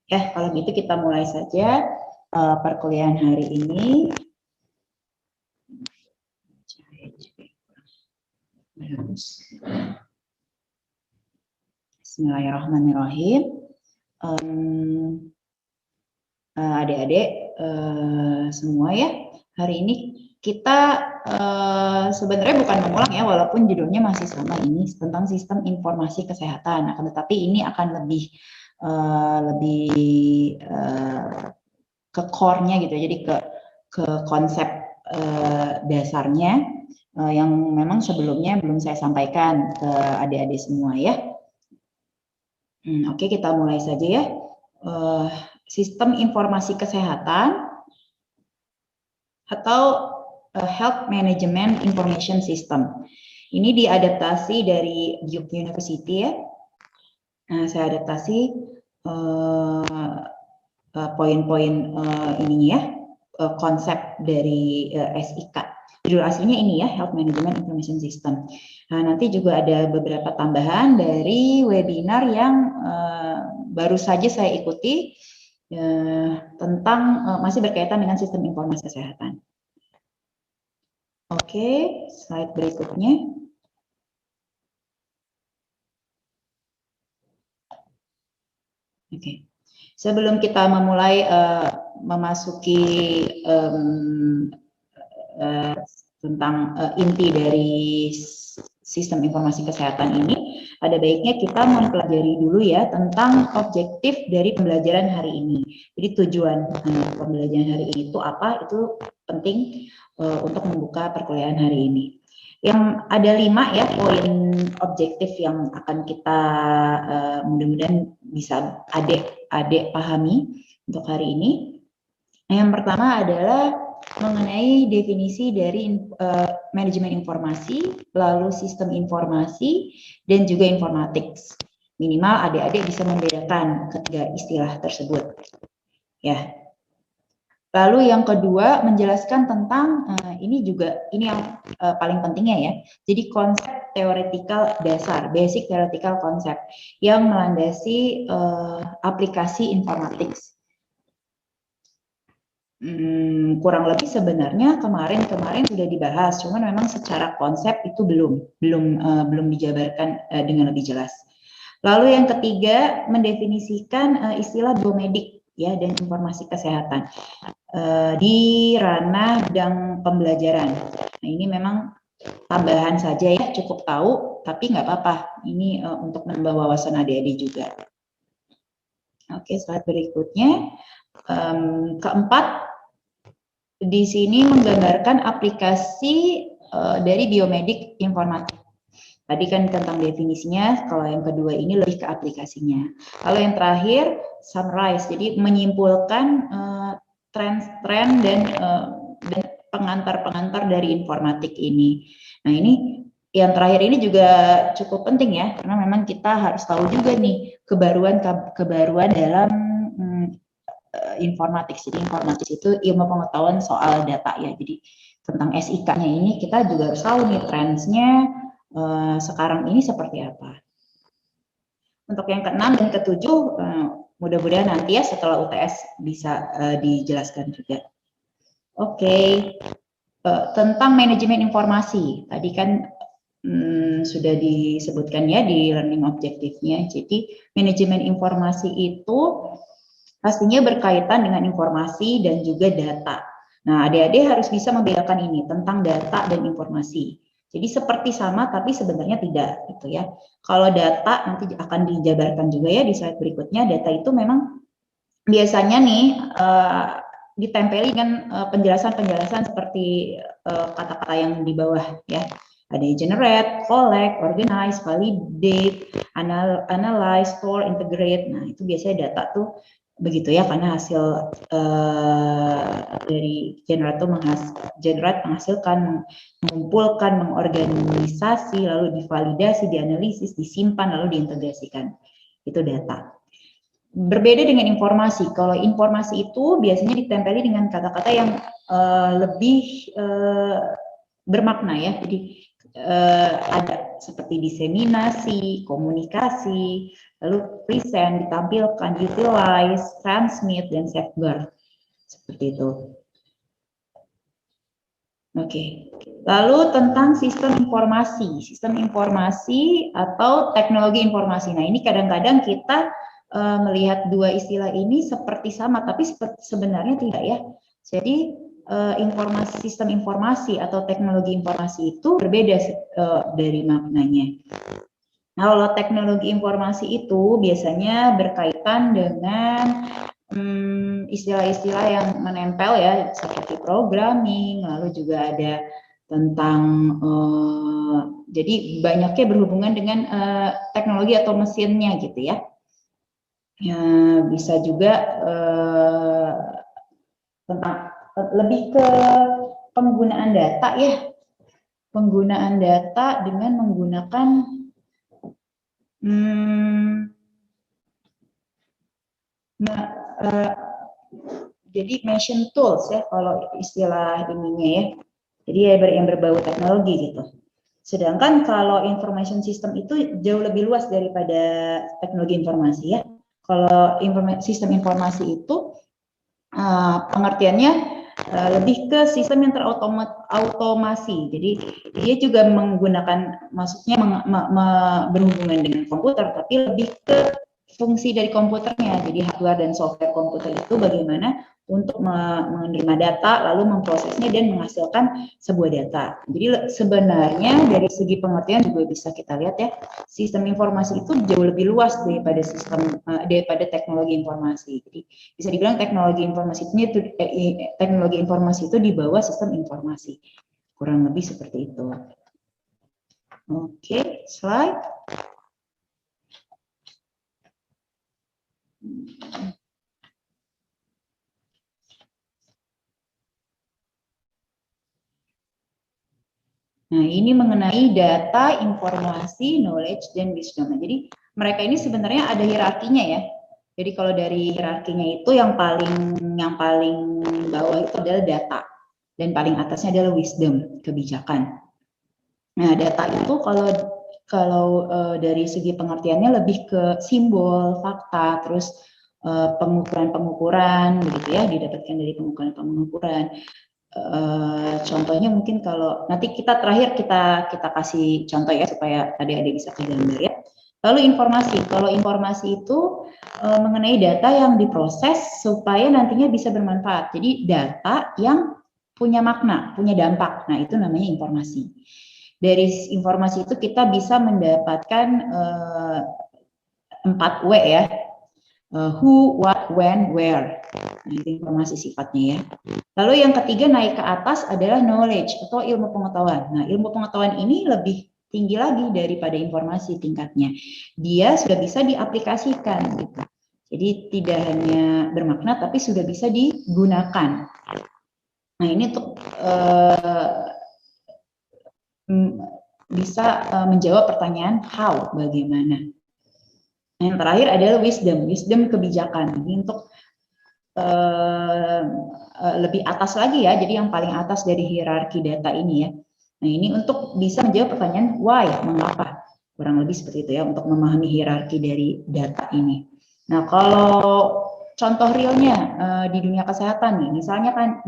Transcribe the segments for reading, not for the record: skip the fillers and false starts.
Ya, kalau gitu kita mulai saja perkuliahan hari ini. Bismillahirrahmanirrahim. Adik-adik semua ya, hari ini kita sebenarnya bukan mengulang ya, walaupun judulnya masih sama, ini tentang sistem informasi kesehatan. Akan tetapi ini akan lebih ke core-nya gitu, jadi ke konsep dasarnya yang memang sebelumnya belum saya sampaikan ke adik-adik semua ya. Oke, kita mulai saja ya. Sistem informasi kesehatan atau Health Management Information System. Ini diadaptasi dari Duke University ya. Saya adaptasi poin-poin ininya ya, konsep dari SIK. Judul aslinya ini ya, Health Management Information System. Nah, nanti juga ada beberapa tambahan dari webinar yang baru saja saya ikuti tentang masih berkaitan dengan sistem informasi kesehatan. Oke, slide berikutnya. Oke, sebelum kita memulai memasuki tentang inti dari sistem informasi kesehatan ini, ada baiknya kita mempelajari dulu ya tentang objektif dari pembelajaran hari ini. Jadi tujuan pembelajaran hari ini itu apa? Itu penting untuk membuka perkuliahan hari ini. Yang ada 5 ya poin objektif yang akan kita mudah-mudahan bisa adik-adik pahami untuk hari ini. Yang pertama adalah mengenai definisi dari manajemen informasi, lalu sistem informasi, dan juga informatics. Minimal adik-adik bisa membedakan ketiga istilah tersebut. Ya. Lalu yang kedua menjelaskan tentang ini yang paling pentingnya ya. Jadi konsep teoretikal dasar, basic theoretical concept yang melandasi aplikasi informatics. Kurang lebih sebenarnya kemarin sudah dibahas, cuman memang secara konsep itu belum dijabarkan dengan lebih jelas. Lalu yang ketiga mendefinisikan istilah biomedik ya dan informasi kesehatan di ranah bidang pembelajaran. Nah, ini memang tambahan saja ya, cukup tahu tapi nggak apa-apa. Ini untuk menambah wawasan adik-adik juga. Oke, slide berikutnya. Keempat, di sini menggambarkan aplikasi dari biomedik informatik. Tadi kan tentang definisinya, kalau yang kedua ini lebih ke aplikasinya. Kalau yang terakhir, summarize, jadi menyimpulkan tren dan pengantar-pengantar dari informatik ini. Nah, ini yang terakhir ini juga cukup penting ya, karena memang kita harus tahu juga nih kebaruan dalam informatik. Jadi informatik itu ilmu pengetahuan soal data ya. Jadi tentang SIK-nya ini kita juga harus tahu nih trendsnya sekarang ini seperti apa. Untuk yang ke-6 dan ke-7 mudah-mudahan nanti ya setelah UTS bisa dijelaskan juga. Oke. Tentang manajemen informasi. Tadi kan sudah disebutkan ya di learning objektifnya. Jadi manajemen informasi itu pastinya berkaitan dengan informasi dan juga data. Nah, adik-adik harus bisa membedakan ini tentang data dan informasi. Jadi seperti sama tapi sebenarnya tidak gitu ya. Kalau data nanti akan dijabarkan juga ya di slide berikutnya. Data itu memang biasanya nih ditempeli dengan penjelasan-penjelasan seperti kata-kata yang di bawah ya. Ada generate, collect, organize, validate, analyze, store, integrate. Nah, itu biasanya data tuh begitu ya, karena hasil dari generate menghasilkan, mengumpulkan, mengorganisasi, lalu divalidasi, dianalisis, disimpan, lalu diintegrasikan. Itu data. Berbeda dengan informasi. Kalau informasi itu biasanya ditempeli dengan kata-kata yang lebih bermakna ya. Jadi ada seperti diseminasi, komunikasi, lalu present, ditampilkan, utilize, transmit, dan safeguard. Seperti itu. Oke, lalu tentang sistem informasi atau teknologi informasi. Nah, ini kadang-kadang kita melihat dua istilah ini seperti sama, tapi sebenarnya tidak ya. Jadi sistem informasi atau teknologi informasi itu berbeda dari maknanya. Nah, kalau teknologi informasi itu biasanya berkaitan dengan istilah-istilah yang menempel ya, seperti programming, lalu juga ada tentang jadi banyaknya berhubungan dengan teknologi atau mesinnya gitu ya. Ya, bisa juga tentang lebih ke penggunaan data ya, penggunaan data dengan menggunakan jadi machine tools ya kalau istilah ininya ya. Jadi ya yang berbau teknologi gitu. Sedangkan kalau information system itu jauh lebih luas daripada teknologi informasi ya. Kalau sistem informasi itu pengertiannya lebih ke sistem yang terotomasi. Jadi dia juga menggunakan, maksudnya berhubungan dengan komputer, tapi lebih ke fungsi dari komputernya. Jadi hardware dan software komputer itu bagaimana untuk menerima data, lalu memprosesnya dan menghasilkan sebuah data. Jadi sebenarnya dari segi pengertian juga bisa kita lihat ya, sistem informasi itu jauh lebih luas daripada teknologi informasi. Jadi bisa dibilang teknologi informasi itu di bawah sistem informasi. Kurang lebih seperti itu. Oke, slide. Nah, ini mengenai data, informasi, knowledge, dan wisdom. Jadi, mereka ini sebenarnya ada hierarkinya ya. Jadi, kalau dari hierarkinya itu yang paling bawah itu adalah data. Dan paling atasnya adalah wisdom, kebijakan. Nah, data itu kalau dari segi pengertiannya lebih ke simbol, fakta, terus pengukuran-pengukuran, begitu ya, didapatkan dari pengukuran-pengukuran. Contohnya mungkin kalau nanti kita kasih contoh ya supaya adik-adik bisa kegambar ya. Lalu informasi, kalau informasi itu mengenai data yang diproses supaya nantinya bisa bermanfaat. Jadi data yang punya makna, punya dampak. Nah, itu namanya informasi. Dari informasi itu kita bisa mendapatkan 4W ya. Who, what, when, where. Nah, itu informasi sifatnya ya. Lalu yang ketiga naik ke atas adalah knowledge atau ilmu pengetahuan. Nah, ilmu pengetahuan ini lebih tinggi lagi daripada informasi tingkatnya. Dia sudah bisa diaplikasikan gitu. Jadi tidak hanya bermakna tapi sudah bisa digunakan. Nah, ini untuk bisa menjawab pertanyaan how, bagaimana. Yang terakhir adalah wisdom kebijakan. Ini untuk lebih atas lagi ya, jadi yang paling atas dari hierarki data ini ya. Nah, ini untuk bisa menjawab pertanyaan why, mengapa. Kurang lebih seperti itu ya, untuk memahami hierarki dari data ini. Nah, kalau contoh realnya di dunia kesehatan nih,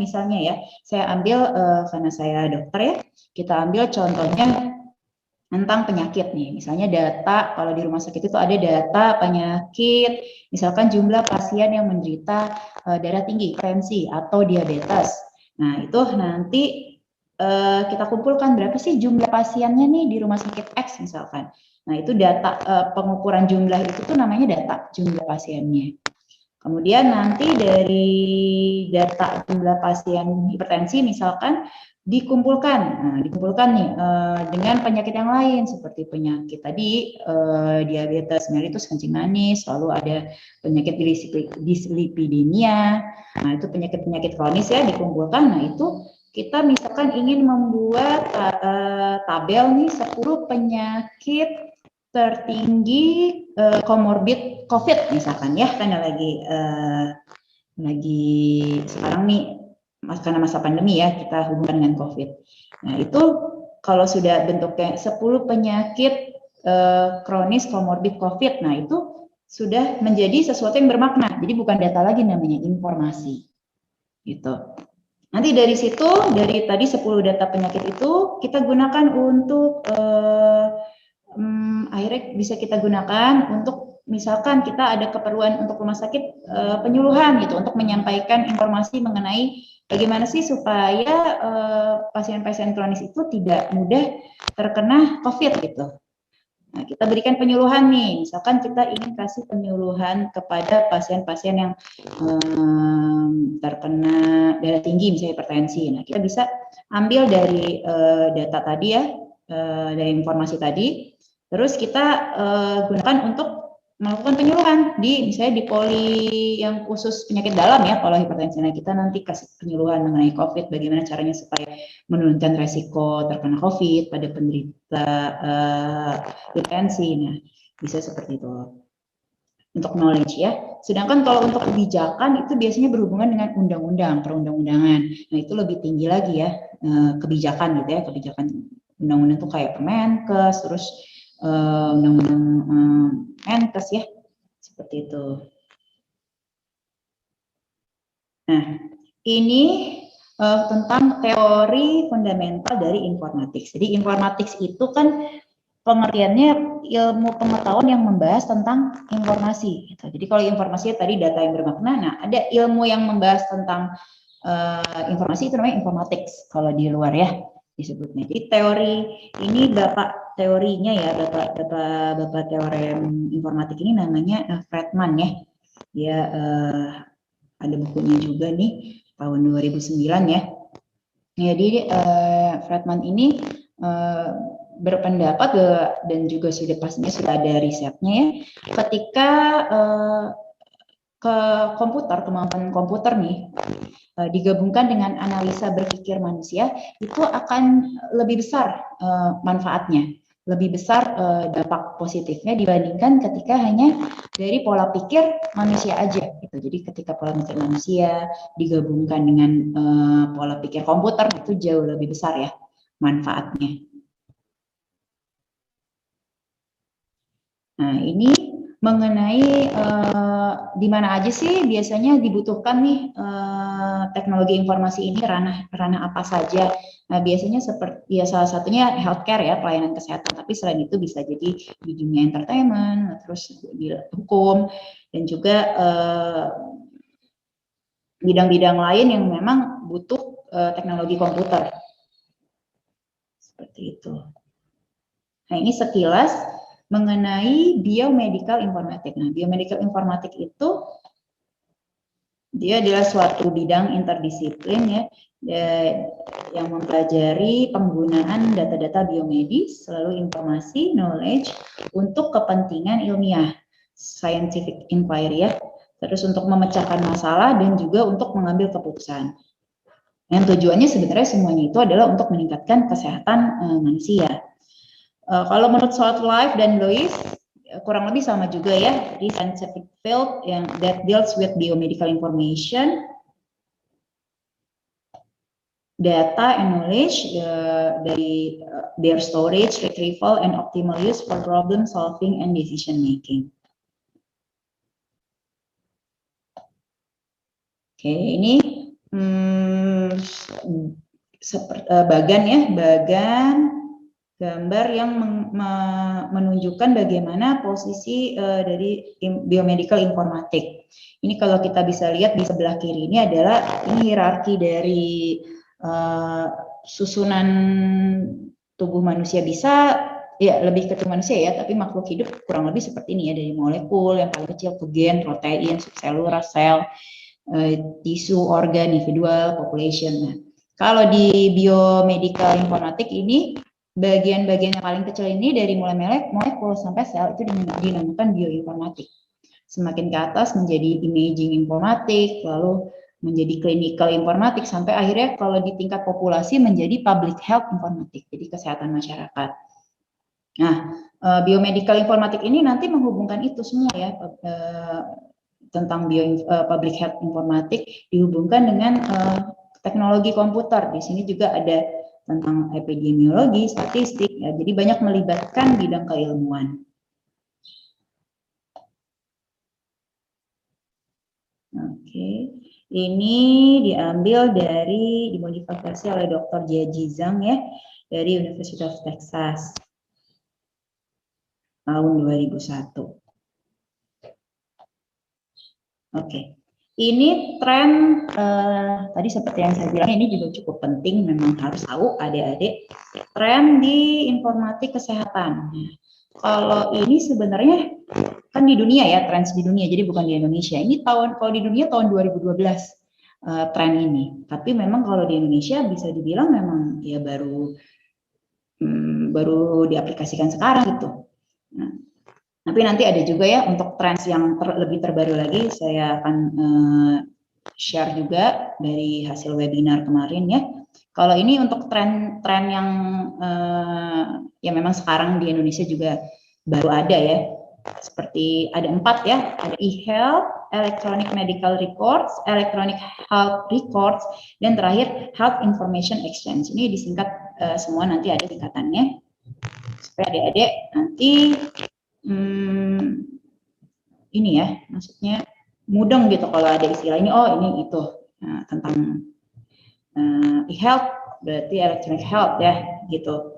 misalnya ya, saya ambil karena saya dokter ya, kita ambil contohnya tentang penyakit nih, misalnya data kalau di rumah sakit itu ada data penyakit, misalkan jumlah pasien yang menderita darah tinggi, hipertensi atau diabetes. Nah, itu nanti kita kumpulkan berapa sih jumlah pasiennya nih di rumah sakit X misalkan. Nah, itu data pengukuran jumlah itu tuh namanya data jumlah pasiennya. Kemudian nanti dari data jumlah pasien hipertensi misalkan dikumpulkan nih dengan penyakit yang lain seperti penyakit tadi diabetes mellitus kencing manis, lalu ada penyakit dislipidemia. Nah, itu penyakit-penyakit kronis ya dikumpulkan. Nah, itu kita misalkan ingin membuat tabel nih 10 penyakit tertinggi komorbid COVID misalkan ya, karena lagi sekarang nih karena masa pandemi ya, kita hubungkan dengan COVID. Nah, itu kalau sudah bentuknya 10 penyakit kronis komorbid COVID, nah itu sudah menjadi sesuatu yang bermakna. Jadi bukan data lagi, namanya informasi. Gitu. Nanti dari situ, dari tadi 10 data penyakit itu kita gunakan untuk akhirnya bisa kita gunakan untuk misalkan kita ada keperluan untuk rumah sakit penyuluhan gitu, untuk menyampaikan informasi mengenai bagaimana sih supaya pasien-pasien kronis itu tidak mudah terkena COVID gitu. Nah, kita berikan penyuluhan nih, misalkan kita ingin kasih penyuluhan kepada pasien-pasien yang terkena darah tinggi, misalnya hipertensi. Nah, kita bisa ambil dari data tadi ya, dari informasi tadi, terus kita gunakan untuk melakukan penyuluhan di misalnya di poli yang khusus penyakit dalam ya, kalau hipertensi. Nah, kita nanti kasih penyuluhan mengenai COVID, bagaimana caranya supaya menurunkan resiko terkena COVID pada penderita hipertensi. Nah, bisa seperti itu untuk knowledge ya. Sedangkan kalau untuk kebijakan itu biasanya berhubungan dengan undang-undang, perundang-undangan. Nah, itu lebih tinggi lagi ya, kebijakan gitu ya, kebijakan undang-undang itu kayak Permenkes, terus undang-undang Menkes ya, seperti itu. Nah, ini tentang teori fundamental dari informatik. Jadi informatik itu kan pengertiannya ilmu pengetahuan yang membahas tentang informasi. Gitu. Jadi kalau informasi tadi data yang bermakna, nah ada ilmu yang membahas tentang informasi itu namanya informatik kalau di luar ya disebutnya. Jadi teori ini bapak teorinya ya, bapak teorem informatik ini namanya Fredman ya. Dia ada bukunya juga nih tahun 2009 ya. Jadi Fredman ini berpendapat dan juga sudah pastinya sudah ada risetnya ya, ketika ke komputer, kemampuan komputer nih digabungkan dengan analisa berpikir manusia, itu akan lebih besar manfaatnya, lebih besar dampak positifnya dibandingkan ketika hanya dari pola pikir manusia aja gitu. Jadi ketika pola pikir manusia digabungkan dengan pola pikir komputer, itu jauh lebih besar ya manfaatnya. Nah, ini mengenai di mana aja sih biasanya dibutuhkan nih teknologi informasi ini, ranah apa saja. Nah, biasanya seperti ya salah satunya healthcare ya, pelayanan kesehatan, tapi selain itu bisa jadi di dunia entertainment, terus di hukum, dan juga bidang-bidang lain yang memang butuh teknologi komputer. Seperti itu. Nah, ini sekilas mengenai biomedical informatik. Nah, biomedical informatik itu dia adalah suatu bidang interdisiplin ya, yang mempelajari penggunaan data-data biomedis, selalu informasi, knowledge untuk kepentingan ilmiah, scientific inquiry ya, terus untuk memecahkan masalah dan juga untuk mengambil keputusan. Yang tujuannya sebenarnya semuanya itu adalah untuk meningkatkan kesehatan manusia. Kalau menurut Southlife dan Lewis, kurang lebih sama juga ya, di scientific field yang that deals with biomedical information, data and knowledge dari their storage, retrieval, and optimal use for problem solving and decision making. Oke, ini bagan ya, bagan gambar yang menunjukkan bagaimana posisi dari biomedical informatik. Ini kalau kita bisa lihat di sebelah kiri ini adalah ini hierarki dari susunan tubuh manusia, bisa ya lebih ke tubuh manusia ya, tapi makhluk hidup kurang lebih seperti ini ya, dari molekul yang paling kecil ke gen, protein, subselular, sel, tisu, organ, individual, population. Nah, kalau di biomedical informatik ini bagian-bagian yang paling kecil ini dari mulai molekul sampai sel itu dinamakan bioinformatik. Semakin ke atas menjadi imaging informatik, lalu menjadi clinical informatik, sampai akhirnya kalau di tingkat populasi menjadi public health informatik, jadi kesehatan masyarakat. Nah, biomedical informatik ini nanti menghubungkan itu semua ya, tentang public health informatik dihubungkan dengan teknologi komputer. Di sini juga ada tentang epidemiologi, statistik, ya, jadi banyak melibatkan bidang keilmuan. Ini diambil dari, dimodifikasi oleh Dr. Jia Zhang ya, dari University of Texas tahun 2001. Oke, ini tren tadi seperti yang saya bilang, ini juga cukup penting, memang harus tahu adik-adik, tren di informatik kesehatan. Kalau ini sebenarnya kan di dunia ya, tren di dunia, jadi bukan di Indonesia. Ini kalau di dunia tahun 2012 tren ini. Tapi memang kalau di Indonesia bisa dibilang memang ya baru diaplikasikan sekarang gitu. Nah, tapi nanti ada juga ya untuk trends yang lebih terbaru lagi, saya akan share juga dari hasil webinar kemarin ya. Kalau ini untuk tren yang ya memang sekarang di Indonesia juga baru ada ya. Seperti ada 4 ya, ada e-health, electronic medical records, electronic health records, dan terakhir health information exchange. Ini disingkat semua, nanti ada singkatannya supaya adik-adik nanti ini ya, maksudnya mudeng gitu kalau ada istilah ini, oh ini itu tentang e-health berarti electronic health ya gitu.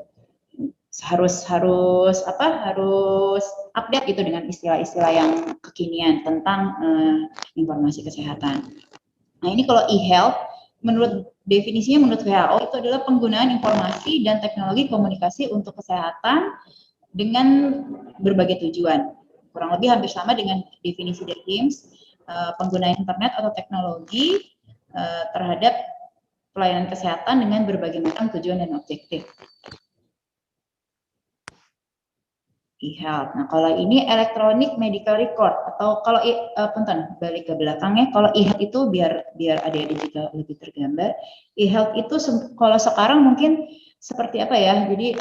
Harus update gitu dengan istilah-istilah yang kekinian tentang informasi kesehatan. Nah, ini kalau e-health menurut definisinya menurut WHO itu adalah penggunaan informasi dan teknologi komunikasi untuk kesehatan dengan berbagai tujuan. Kurang lebih hampir sama dengan definisi dari HIMSS, penggunaan internet atau teknologi terhadap pelayanan kesehatan dengan berbagai macam tujuan dan objektif. e-health. Nah, kalau ini electronic medical record atau kalau punten balik ke belakangnya, kalau e-health itu biar adik-adik juga lebih tergambar. E-health itu kalau sekarang mungkin seperti apa ya? Jadi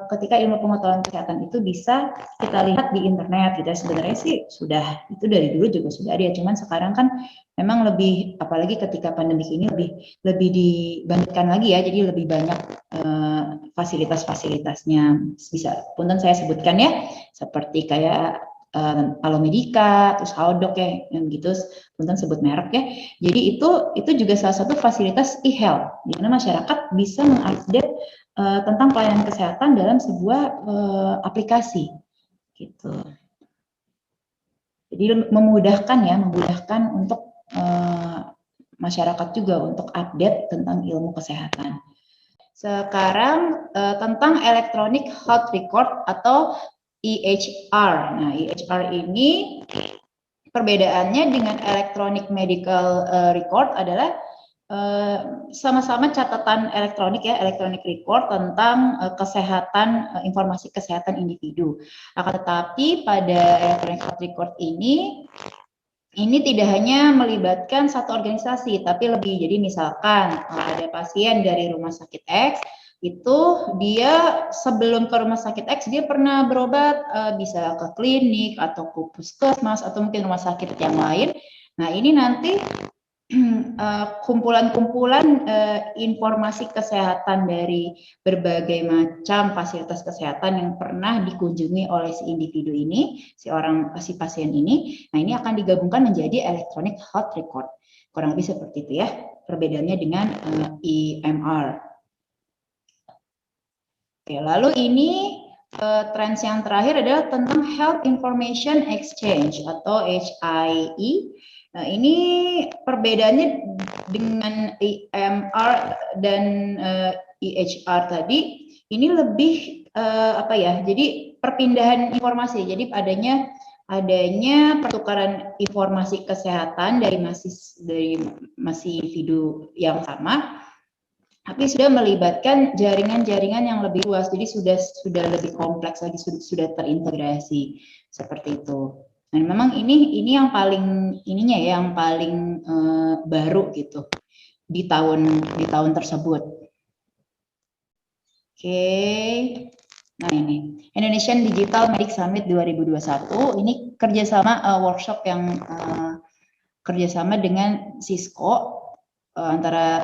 ketika ilmu pengetahuan kesehatan itu bisa kita lihat di internet, gitu. Sebenarnya sih sudah itu dari dulu juga sudah ada, cuman sekarang kan memang lebih, apalagi ketika pandemi ini lebih dibandingkan lagi ya, jadi lebih banyak fasilitas-fasilitasnya. Bisa punten saya sebutkan ya, seperti kayak Alomedica, terus Halodoc ya, yang gitu, punten sebut merek ya. Jadi itu juga salah satu fasilitas e-health, di mana masyarakat bisa mengupdate tentang pelayanan kesehatan dalam sebuah aplikasi, gitu. Jadi memudahkan untuk masyarakat juga untuk update tentang ilmu kesehatan. Sekarang tentang electronic health record atau EHR. Nah, EHR ini perbedaannya dengan electronic medical record adalah sama-sama catatan elektronik ya, electronic record tentang kesehatan, informasi kesehatan individu. Akan tetapi pada electronic health record ini tidak hanya melibatkan satu organisasi, tapi lebih. Jadi misalkan ada pasien dari rumah sakit X, itu dia sebelum ke rumah sakit X dia pernah berobat, bisa ke klinik atau ke puskesmas atau mungkin rumah sakit yang lain. Nah, ini nanti kumpulan-kumpulan informasi kesehatan dari berbagai macam fasilitas kesehatan yang pernah dikunjungi oleh si individu ini, si pasien ini. Nah, ini akan digabungkan menjadi electronic health record. Kurang lebih seperti itu ya, perbedaannya dengan EMR. Oke, lalu ini trends yang terakhir adalah tentang Health Information Exchange atau HIE. Nah, ini perbedaannya dengan EMR dan EHR tadi, ini lebih apa ya? Jadi perpindahan informasi. Jadi adanya pertukaran informasi kesehatan dari masih individu yang sama, tapi sudah melibatkan jaringan-jaringan yang lebih luas. Jadi sudah lebih kompleks lagi, sudah terintegrasi seperti itu. Dan memang ini yang paling yang paling baru gitu di tahun tersebut. Oke. Nah, ini Indonesian Digital Medic Summit 2021. Ini kerjasama workshop yang kerjasama dengan Cisco antara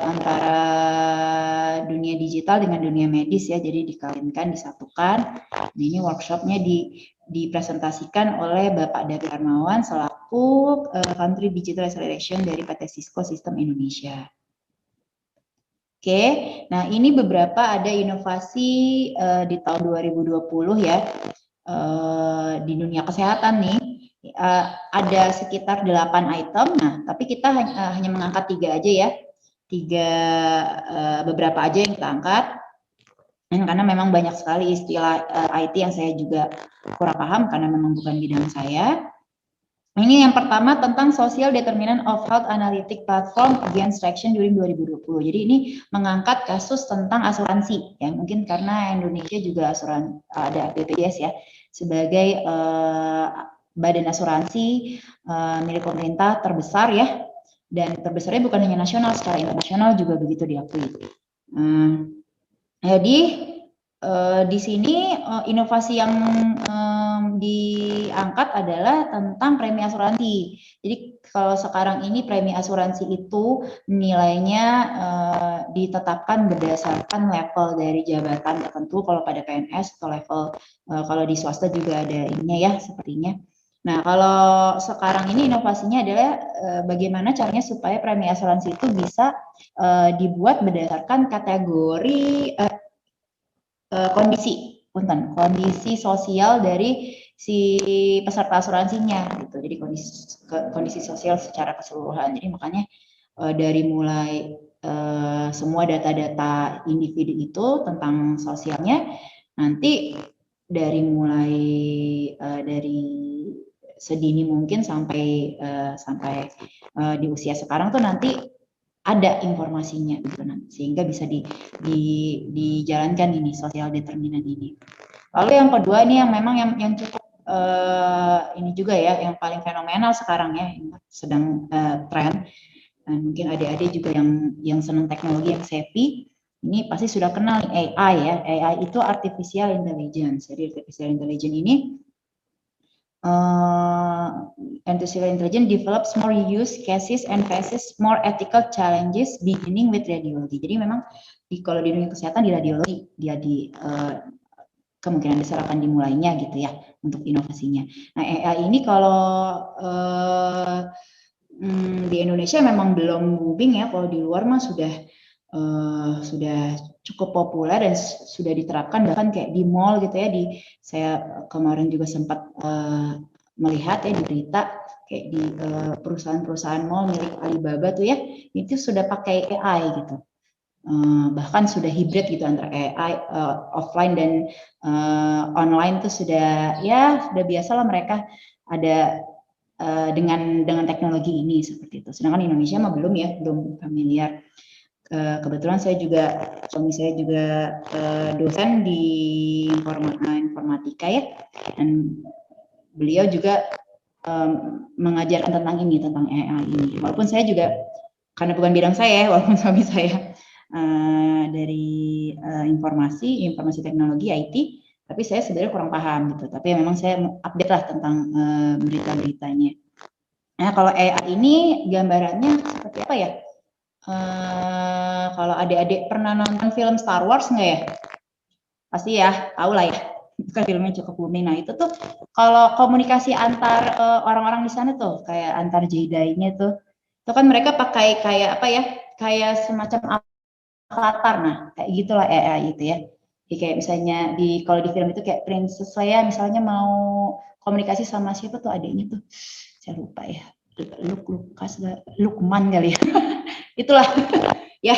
dunia digital dengan dunia medis ya. Jadi dikawinkan, disatukan. Ini workshopnya dipresentasikan oleh Bapak David Hermawan selaku Country Digital Acceleration dari PT Cisco Sistem Indonesia. Oke, nah ini beberapa ada inovasi di tahun 2020 ya di dunia kesehatan nih. Ada sekitar 8 item, nah tapi kita hanya mengangkat 3 aja ya, beberapa aja yang kita angkat. Karena memang banyak sekali istilah IT yang saya juga kurang paham karena memang bukan bidang saya. Ini yang pertama tentang Social Determinant of Health Analytic Platform Against Traction during 2020. Jadi ini mengangkat kasus tentang asuransi ya, mungkin karena Indonesia juga ada BPJS ya sebagai badan asuransi milik pemerintah terbesar ya, dan terbesarnya bukan hanya nasional, secara internasional juga begitu diakui. Jadi di sini inovasi yang diangkat adalah tentang premi asuransi. Jadi kalau sekarang ini premi asuransi itu nilainya ditetapkan berdasarkan level dari jabatan tertentu. Kalau pada PNS atau level kalau di swasta juga ada ininya ya sepertinya. Nah, kalau sekarang ini inovasinya adalah bagaimana caranya supaya premi asuransi itu bisa dibuat berdasarkan kategori kondisi sosial dari si peserta asuransinya gitu. Jadi kondisi sosial secara keseluruhan. Jadi makanya dari mulai semua data-data individu itu tentang sosialnya, nanti dari mulai dari sedini mungkin sampai di usia sekarang tuh nanti ada informasinya gitu, sehingga bisa dijalankan ini social determinant ini. Lalu yang kedua ini yang memang yang cukup ini juga ya, yang paling fenomenal sekarang ya, yang sedang tren. Mungkin adik-adik juga yang senang teknologi, yang savvy, ini pasti sudah kenal AI ya. AI itu artificial intelligence. Jadi artificial intelligence ini artificial intelligence develops more use cases and faces more ethical challenges beginning with radiology. Jadi memang kalau di dunia kesehatan di radiologi dia kemungkinan besar akan dimulainya gitu ya untuk inovasinya. Nah AI ini kalau di Indonesia memang belum booming ya, kalau di luar mah sudah cukup populer dan sudah diterapkan bahkan kayak di mall gitu ya. Saya kemarin juga sempat melihat ya di berita kayak di perusahaan-perusahaan mall milik Alibaba tuh ya, itu sudah pakai AI gitu. Bahkan sudah hibrid gitu antara AI offline dan online tuh sudah biasa lah mereka ada dengan teknologi ini seperti itu. Sedangkan Indonesia mah belum ya, belum familiar. Kebetulan suami saya juga dosen di informatika ya, dan beliau juga mengajarkan tentang AI ini. Walaupun saya juga karena bukan bidang saya, walaupun suami saya dari informasi teknologi IT, tapi saya sebenarnya kurang paham gitu. Tapi memang saya update lah tentang berita-beritanya. Nah kalau AI ini gambarannya seperti apa ya? Kalau adik-adik pernah nonton film Star Wars nggak ya? Pasti ya, tahu lah ya. Kan filmnya cukup booming. Nah itu tuh kalau komunikasi antar orang-orang di sana tuh kayak antar Jedi-nya tuh, itu kan mereka pakai kayak apa ya? Kayak semacam avatar. Nah kayak gitulah AI itu ya. Jadi kayak misalnya kalau di film itu kayak Princess Leia misalnya mau komunikasi sama siapa tuh adiknya tuh, saya lupa ya. Lukman kali ya. Itulah ya.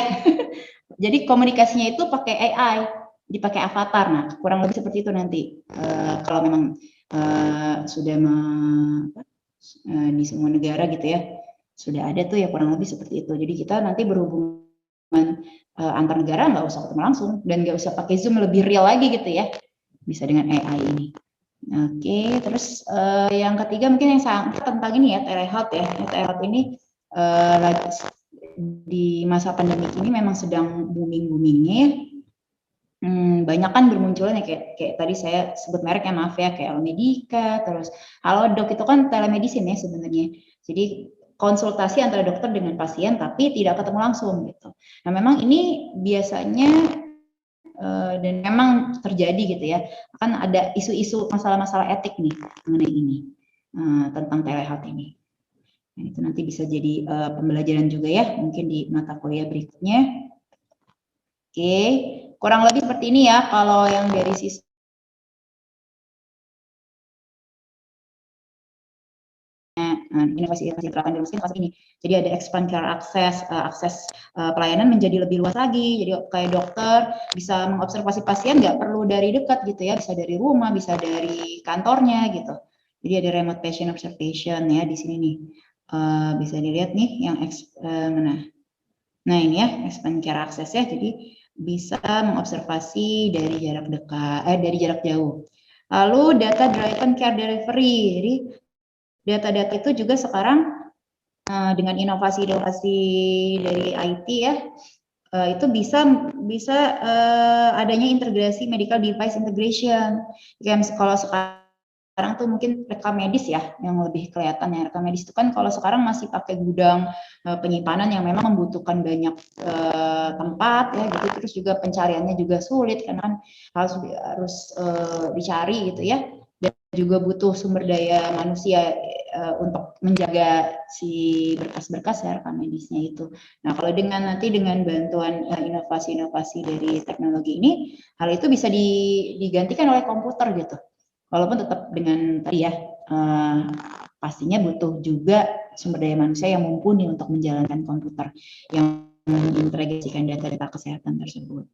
Jadi komunikasinya itu pakai AI, dipakai avatar. Nah, kurang lebih seperti itu nanti. Kalau memang sudah di semua negara gitu ya, sudah ada tuh ya kurang lebih seperti itu. Jadi kita nanti berhubungan antar negara nggak usah ketemu langsung dan nggak usah pakai Zoom, lebih real lagi gitu ya. Bisa dengan AI ini. Oke, terus yang ketiga mungkin yang saya angkat tentang ini ya, telehealth ya. Telehealth ini di masa pandemi ini memang sedang booming-boomingnya. Banyak kan bermunculannya kayak tadi saya sebut merek ya, maaf ya, kayak Almedika, terus Halodoc itu kan telemedicine ya sebenarnya. Jadi konsultasi antara dokter dengan pasien tapi tidak ketemu langsung gitu. Nah memang ini biasanya dan memang terjadi gitu ya, akan ada isu-isu masalah-masalah etik nih mengenai ini, tentang telehealth ini. Nah, itu nanti bisa jadi pembelajaran juga ya, mungkin di mata kuliah berikutnya. Oke, kurang lebih seperti ini ya kalau yang dari sisi inovasi-inovasi diterapkan di rumah sakit ini. Jadi ada expand care akses pelayanan menjadi lebih luas lagi. Jadi kayak dokter bisa mengobservasi pasien nggak perlu dari dekat gitu ya, bisa dari rumah, bisa dari kantornya gitu. Jadi ada remote patient observation ya di sini nih. Bisa dilihat nih yang mana. Nah ini ya expand care access ya. Jadi bisa mengobservasi dari jarak dekat, dari jarak jauh. Lalu data driven care delivery. Jadi data-data itu juga sekarang dengan inovasi-inovasi dari IT ya, itu bisa adanya integrasi medical device integration. Kayak kalau sekarang tuh mungkin rekam medis ya yang lebih kelihatan ya. Rekam medis itu kan kalau sekarang masih pakai gudang penyimpanan yang memang membutuhkan banyak tempat ya gitu, terus juga pencariannya juga sulit karena kan harus dicari gitu ya, dan juga butuh sumber daya manusia untuk menjaga si berkas-berkas ya rekam medisnya itu. Nah, kalau nanti dengan bantuan inovasi-inovasi dari teknologi ini, hal itu bisa digantikan oleh komputer gitu. Walaupun tetap dengan tadi ya, pastinya butuh juga sumber daya manusia yang mumpuni untuk menjalankan komputer yang mengintegrasikan data-data kesehatan tersebut.